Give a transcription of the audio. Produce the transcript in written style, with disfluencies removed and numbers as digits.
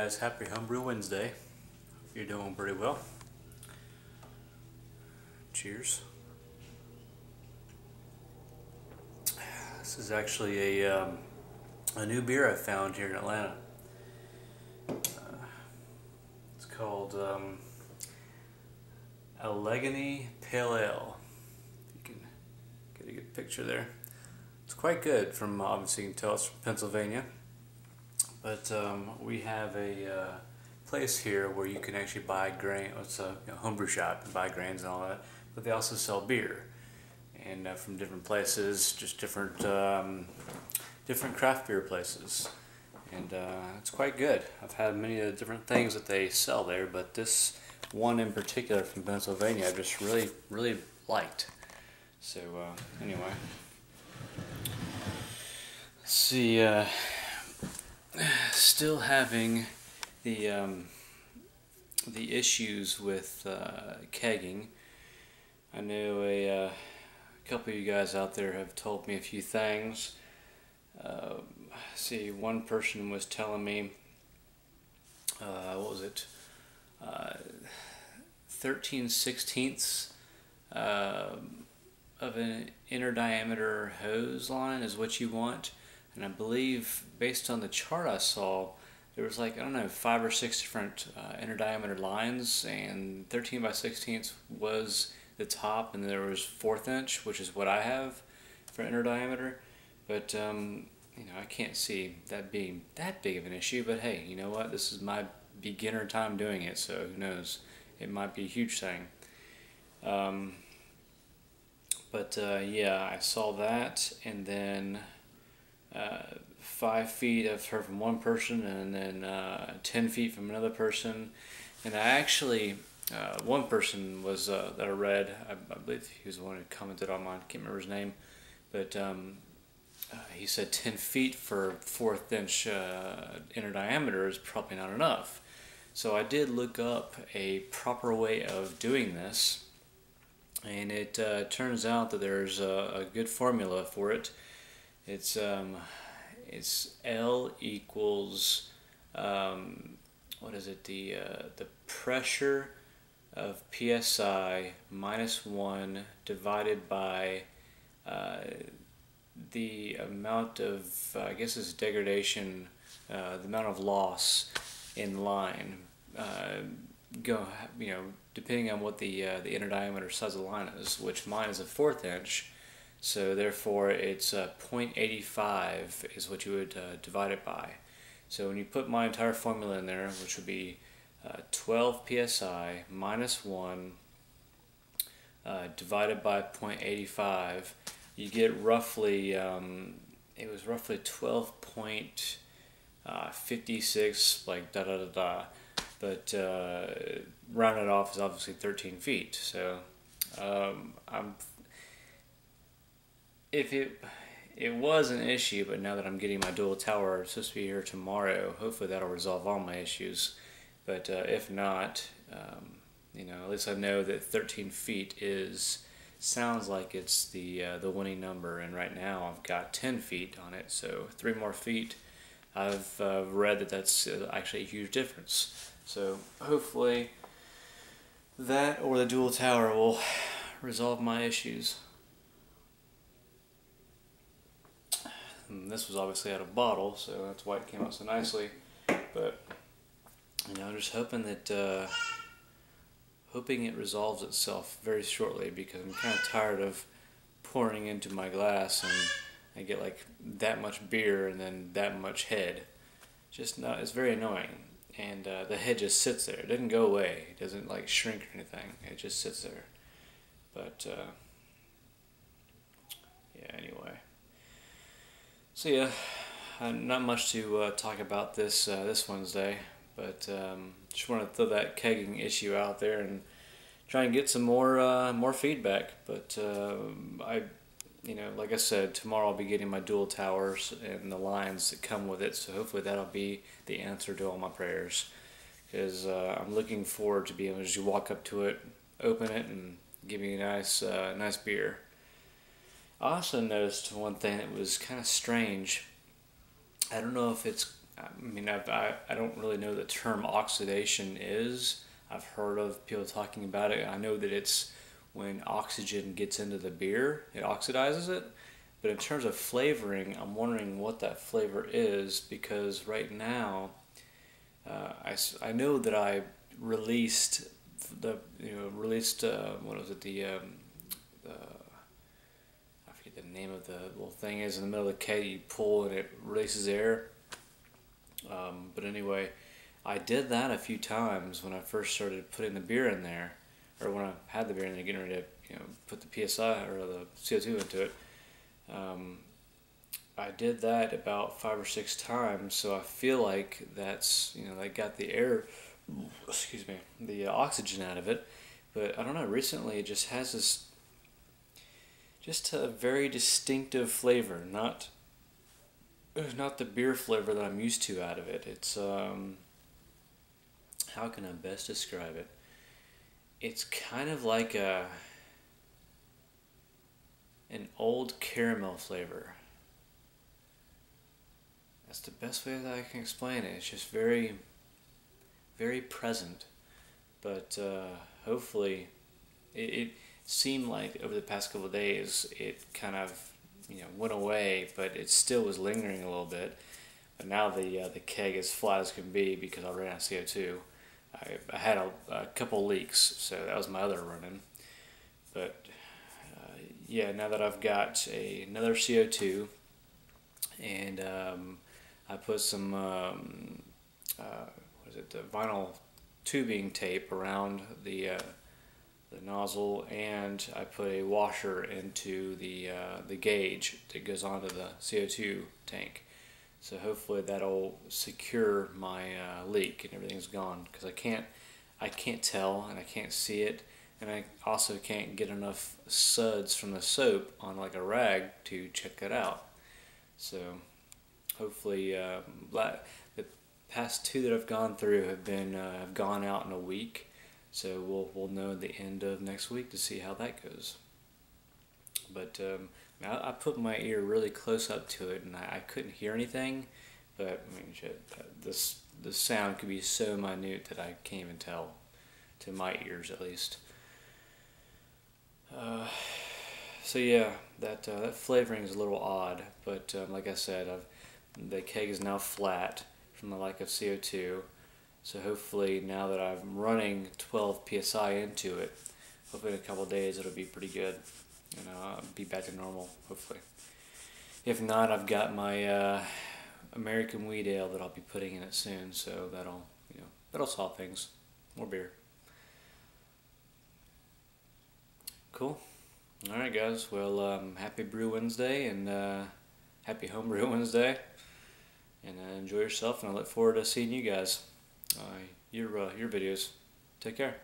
guys, happy Homebrew Wednesday. You're doing pretty well. Cheers. This is actually a new beer I found here in Atlanta. It's called Allegheny Pale Ale. If you can get a good picture there. It's quite good. From obviously you can tell it's from Pennsylvania. But we have a place here where you can actually buy grain. It's a homebrew shop and buy grains and all that. But they also sell beer, and from different places, just different craft beer places, and it's quite good. I've had many of the different things that they sell there, but this one in particular from Pennsylvania I just really liked. So anyway, let's see. Still having the issues with kegging. I know a couple of you guys out there have told me a few things. See, one person was telling me, what was it? 13/16 of an inner diameter hose line is what you want. And I believe, based on the chart I saw, there was like, I don't know, 5 or 6 different inner diameter lines, and 13/16 was the top, and there was 1/4 inch, which is what I have for inner diameter. But I can't see that being that big of an issue. But hey, you know what? This is my beginner time doing it, so who knows? It might be a huge thing. Yeah, I saw that, and then 5 feet I've heard from one person, and then 10 feet from another person. And I actually, one person was that I read, I believe he was the one who commented on mine, I can't remember his name, but he said 10 feet for 1/4 inch inner diameter is probably not enough. So I did look up a proper way of doing this, and it turns out that there's a good formula for it. It's L equals what is it, the pressure of PSI minus 1 divided by the amount of, I guess it's degradation, the amount of loss in line, depending on what the inner diameter size of the line is, which mine is a 1/4 inch. So therefore it's 0.85 is what you would divide it by. So when you put my entire formula in there, which would be 12 psi minus 1 divided by 0.85, you get roughly, it was roughly 12.56, like da da da da. But rounded off is obviously 13 feet. So if it was an issue, but now that I'm getting my dual tower, it's supposed to be here tomorrow. Hopefully that'll resolve all my issues. But if not, at least I know that 13 feet sounds like it's the winning number. And right now I've got 10 feet on it, so 3 more feet. I've read that that's actually a huge difference. So hopefully that or the dual tower will resolve my issues. And this was obviously out of bottle, so that's why it came out so nicely. But I'm just hoping that hoping it resolves itself very shortly, because I'm kind of tired of pouring into my glass and I get like that much beer and then that much head. It's very annoying. And the head just sits there. It doesn't go away. It doesn't like shrink or anything. It just sits there. But yeah, anyway. So yeah, not much to talk about this Wednesday, but just want to throw that kegging issue out there and try and get some more feedback. But like I said, tomorrow I'll be getting my dual towers and the lines that come with it. So hopefully that'll be the answer to all my prayers, because I'm looking forward to being able to just walk up to it, open it, and give me a nice beer. I also noticed one thing that was kind of strange. I don't know if it's I mean, I don't really know the term oxidation is. I've heard of people talking about it. I know that it's when oxygen gets into the beer, it oxidizes it. But in terms of flavoring, I'm wondering what that flavor is, because right now, I know that I released what was it, the I forget the name of the little thing is in the middle of the keg you pull and it releases air. But anyway, I did that a few times when I first started putting the beer in there, or when I had the beer in there, getting ready to put the PSI or the CO2 into it. I did that about 5 or 6 times, so I feel like that's I got the air, excuse me, the oxygen out of it. But I don't know. Recently, it just has this just a very distinctive flavor, not the beer flavor that I'm used to out of it. It's how can I best describe it? It's kind of like an old caramel flavor. That's the best way that I can explain it. It's just very, very present. But hopefully, it seemed like over the past couple of days it kind of went away, but it still was lingering a little bit. But now the keg is flat as can be because I ran out of CO2. I had a couple leaks, so that was my other run-in. But yeah, now that I've got another CO2, and I put some what is it, the vinyl tubing tape around the nozzle, and I put a washer into the gauge that goes onto the CO2 tank. So hopefully that'll secure my leak and everything's gone, because I can't tell and I can't see it, and I also can't get enough suds from the soap on like a rag to check that out. So hopefully the past two that I've gone through have gone out in a week. So we'll know at the end of next week to see how that goes. But I put my ear really close up to it, and I couldn't hear anything. But I mean, the sound could be so minute that I can't even tell, to my ears at least. So yeah, that flavoring is a little odd. But like I said, the keg is now flat from the lack of CO2. So hopefully now that I'm running 12 psi into it, hopefully in a couple of days it'll be pretty good, and I'll be back to normal, hopefully. If not, I've got my American Wheat Ale that I'll be putting in it soon, so that'll solve things. More beer. Cool. All right, guys. Well, happy Brew Wednesday, and happy Homebrew Wednesday, and enjoy yourself. And I look forward to seeing you guys. Your videos. Take care.